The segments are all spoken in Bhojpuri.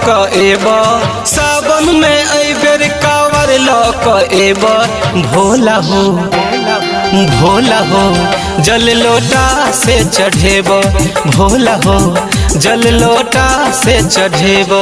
लक एब सावन में अबेर कावर लक एब भोला हो भोला हो जल लोटा से चढ़ेब भोला हो जल लोटा से चढ़ेब।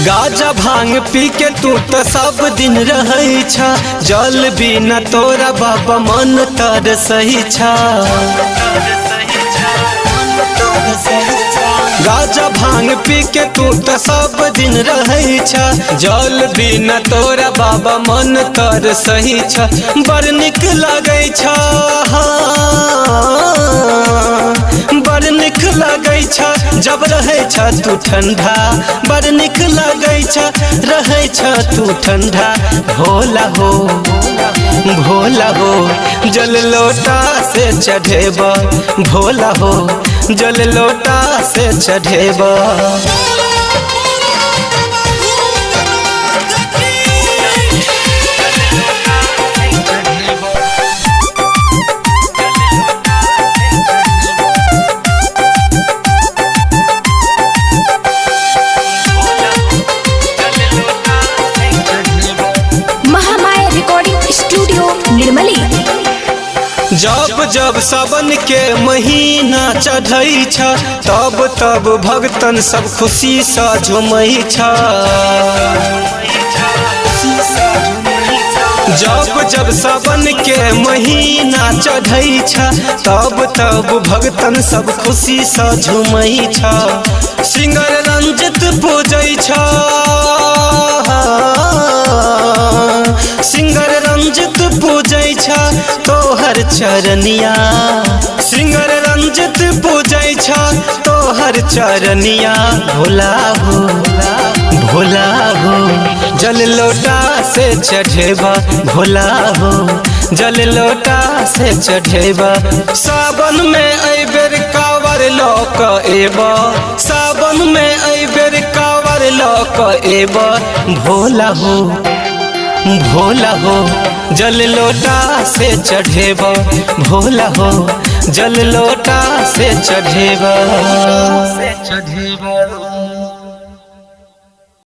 गाजा भांग पी के तू तो सब दिन रही छा जल बिना तोरा बाबा मन तर सही छा। गाजा भांग पी के तू तो सब दिन रही छा जल बिना तोरा बाबा मन तर सही छा। बड़ निक लगे छा बड़ निक लगे छा जब रहे छा तू ठंडा बड़ निक लगे छा रहे छा तू ठंडा भोला हो भोला हो जल लोटा से चढ़ेब भोला हो जल लोटा से चढ़ेब। जब जब सावन के महीना चढ़ई छ तब तब भक्तन सब खुशी सा झूमई छ। जब जब सावन के महीना चढ़ई छ तब तब भक्तन सब खुशी सा झूमई छ। सिंगर रंजित पूजई छ सिंगर रंजित पूजई छ तोहर चरनिया सिंगर रंजित पूजई छ तोहर चरनिया भोला हो भोला हो जल लोटा से चढ़ेबा भोला हो जल लोटा से चढ़ेबा। सावन में अबेर कावर लक एब सावन में अबेर कावर लक एब भोला हो भोला हो जल लोटा से चढ़ेब भोला हो जल लोटा से चढ़ेब।